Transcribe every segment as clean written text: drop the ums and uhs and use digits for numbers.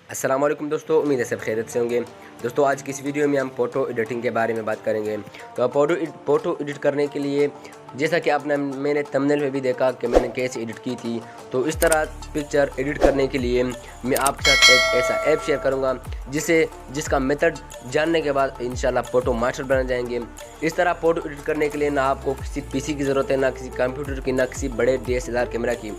अस्सलाम वालेकुम दोस्तों, उम्मीद है सब खैरियत से होंगे। दोस्तों आज की इस वीडियो में हम फ़ोटो एडिटिंग के बारे में बात करेंगे। तो आप फ़ोटो एडिट करने के लिए जैसा कि आपने मैंने थंबनेल में भी देखा कि मैंने कैसे एडिट की थी, तो इस तरह पिक्चर एडिट करने के लिए मैं आपके साथ एक ऐसा ऐप शेयर करूंगा जिसका मेथड जानने के बाद इंशाल्लाह फ़ोटो मास्टर बन जाएंगे। इस तरह फ़ोटो एडिट करने के लिए ना आपको किसी पीसी की ज़रूरत है, ना किसी कंप्यूटर की, ना किसी बड़े DSLR कैमरा की।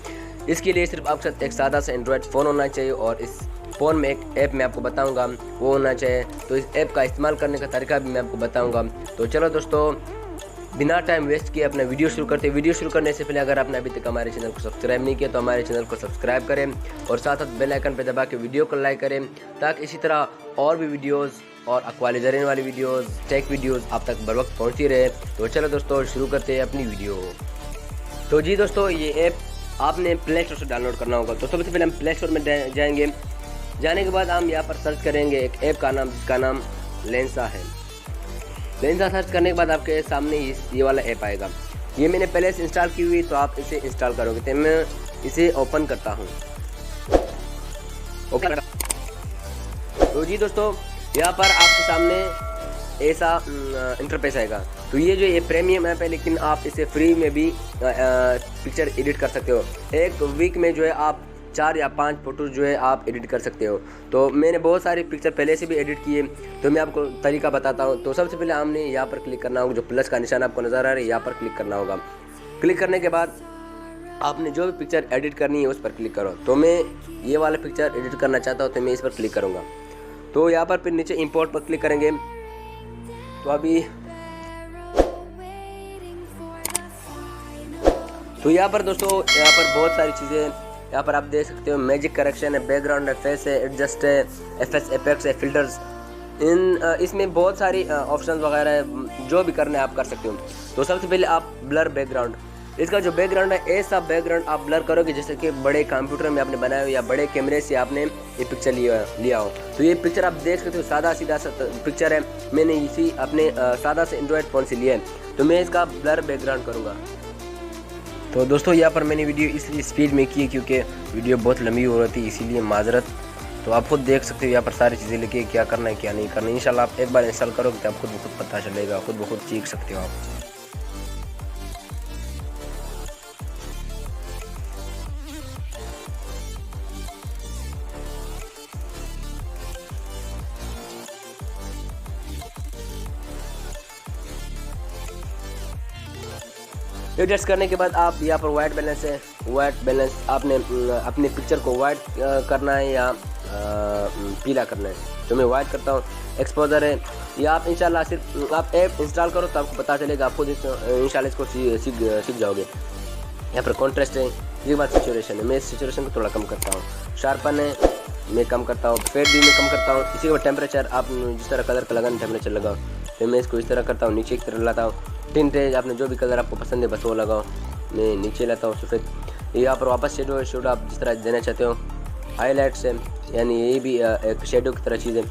इसके लिए सिर्फ आपके साथ एक सादा सा एंड्रॉयड फ़ोन होना चाहिए और इस फ़ोन में एक ऐप मैं आपको बताऊंगा वो होना चाहिए। तो इस ऐप का इस्तेमाल करने का तरीका भी मैं आपको बताऊंगा। तो चलो दोस्तों, बिना टाइम वेस्ट किए अपना वीडियो शुरू करते हैं। वीडियो शुरू करने से पहले अगर आपने अभी तक हमारे चैनल को सब्सक्राइब नहीं किया तो हमारे चैनल को सब्सक्राइब करें और साथ साथ बेल आइकन पर दबा के वीडियो को लाइक करें, ताकि इसी तरह और भी वीडियोज़ और अक्वाली जरीन वाली वीडियोज़, टेक वीडियोज़ आप तक बर वक्त पहुँचती रहे। तो चलो दोस्तों शुरू करते हैं अपनी वीडियो। तो जी दोस्तों, ये ऐप आपने प्ले स्टोर से डाउनलोड करना होगा। तो सबसे पहले हम प्ले स्टोर में जाएंगे। जाने के बाद हम यहाँ पर सर्च करेंगे एक ऐप का नाम, जिसका नाम लेंसा है। लेंसा सर्च करने के बाद आपके सामने ये वाला ऐप आएगा। ये मैंने पहले से इंस्टॉल की हुई, तो आप इसे इंस्टॉल करोगे। तो मैं इसे ओपन करता हूँ। ओके, तो जी दोस्तों, यहाँ पर आपके सामने ऐसा इंटरफेस आएगा। तो ये प्रीमियम ऐप है, लेकिन आप इसे फ्री में भी पिक्चर एडिट कर सकते हो। एक वीक में जो है आप 4 या 5 फ़ोटो जो है आप एडिट कर सकते हो। तो मैंने बहुत सारी पिक्चर पहले से भी एडिट किए, तो मैं आपको तरीका बताता हूँ। तो सबसे पहले हमने यहाँ पर क्लिक करना होगा, जो प्लस का निशान आपको नज़र आ रहा है, यहाँ पर क्लिक करना होगा। क्लिक करने के बाद आपने जो भी पिक्चर एडिट करनी है उस पर क्लिक करो। तो मैं ये वाला पिक्चर एडिट करना चाहता हूँ, तो मैं इस पर क्लिक करूँगा। तो यहाँ पर फिर नीचे इम्पोर्ट पर क्लिक करेंगे। तो अभी तो यहाँ पर दोस्तों, यहाँ पर बहुत सारी चीज़ें यहाँ पर आप देख सकते हो। मैजिक करेक्शन है, बैकग्राउंड है, फेस है, एडजस्ट है, एफएक्स है, फिल्टर्स, इसमें बहुत सारी ऑप्शंस वगैरह है। जो भी करना है आप कर सकते हो। तो सबसे पहले आप ब्लर बैकग्राउंड, इसका जो बैकग्राउंड है ऐसा बैकग्राउंड आप ब्लर करोगे जैसे कि बड़े कंप्यूटर में आपने बनाया हो या बड़े कैमरे से आपने ये पिक्चर लिया हो। तो ये पिक्चर आप देख सकते हो, सादा सीधा सा पिक्चर है। मैंने इसी अपने सादा से एंड्रॉयड फ़ोन से लिया है। तो मैं इसका ब्लर बैकग्राउंड करूँगा। तो दोस्तों, यहाँ पर मैंने वीडियो इसलिए स्पीड में की है क्योंकि वीडियो बहुत लंबी हो रही थी, इसीलिए माजरत। तो आप खुद देख सकते हो यहाँ पर सारी चीज़ें लिखी, क्या करना है क्या नहीं करना है। इंशाल्लाह आप एक बार इंस्टॉल करोगे तो आप खुद ब खुद पता चलेगा, खुद ब खुद सीख सकते हो आप। एडजस्ट करने के बाद आप यहाँ पर वाइट बैलेंस है, वाइट बैलेंस आपने अपनी पिक्चर को वाइट करना है या पीला करना है। तो मैं वाइट करता हूँ। एक्सपोजर है, या आप इंशाल्लाह सिर्फ आप ऐप इंस्टॉल करो तो आपको पता चलेगा, आप खुद इंशाल्लाह इसको सीख जाओगे। यहाँ पर कॉन्ट्रास्ट है, ये बात सेचुरेशन है, मैं सेचुरेशन को थोड़ा कम करता हूँ। शार्पन है, मैं कम करता हूँ। फेड भी मैं कम करता हूँ। इसी के बाद टेम्परेचर, आप जिस तरह कलर का लगाना टेम्परेचर लगाओ। तो मैं इसको इस तरह करता हूँ, नीचे की तरह लाता हूँ। टिंट है, आपने जो भी कलर आपको पसंद है बस वो लगाओ। मैं नीचे लाता हूँ सफ़ेद। यहाँ पर वापस शेडो आप जिस तरह देना चाहते हो। हाईलाइट्स है, यानी ये भी एक शेडो की तरह चीज़ है।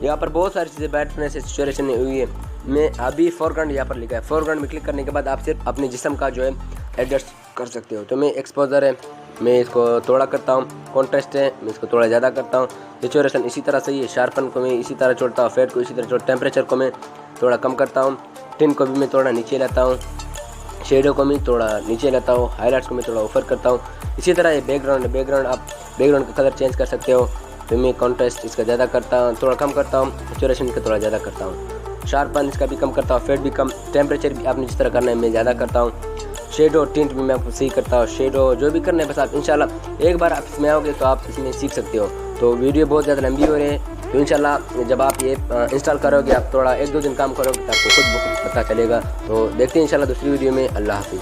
यहाँ पर बहुत सारी चीज़ें ब्राइटनेस सेचुरेशन हुई है। मैं अभी फोरग्राउंड यहाँ पर लिखा है। फोरग्राउंड में क्लिक करने के बाद आप सिर्फ अपने जिस्म का जो है एडजस्ट कर सकते हो। तो मैं एक्सपोजर है, मैं इसको थोड़ा करता हूँ। कॉन्ट्रास्ट है, मैं इसको थोड़ा ज़्यादा करता हूँ। सेचुरेशन इसी तरह सही है। शार्पन को मैं इसी तरह छोड़ता हूँ। फेड को इसी तरह छोड़। टेम्परेचर को मैं थोड़ा कम करता हूँ। टिन को भी मैं थोड़ा नीचे लाता हूँ। शेडो को मैं थोड़ा नीचे लाता हूँ। हाईलाइट्स को मैं थोड़ा ऊपर करता हूँ। इसी तरह ये बैकग्राउंड है, बैकग्राउंड आप बैकग्राउंड का कलर चेंज कर सकते हो। तो मैं कॉन्ट्रास्ट इसका ज़्यादा करता हूँ, थोड़ा कम करता हूँ। सेचुरेशन इसका थोड़ा ज़्यादा करता हूँ। शार्पन इसका भी कम करता हूँ। फेड भी कम। टेम्परेचर भी आपने जिस तरह करना है मैं ज़्यादा करता हूँ। शेडो टिंट भी मैं आपको सही करता हूँ। शेडो जो भी करना है बस आप इंशाल्लाह एक बार आप इसमें आओगे तो आप इसमें सीख सकते हो। तो वीडियो बहुत ज़्यादा लंबी हो रही है। तो इंशाल्लाह जब आप ये इंस्टॉल करोगे, आप थोड़ा 1-2 दिन काम करोगे तो आपको खुद ब खुद पता चलेगा। तो देखते हैं इंशाल्लाह दूसरी वीडियो में। अल्लाह हाफ़िज़।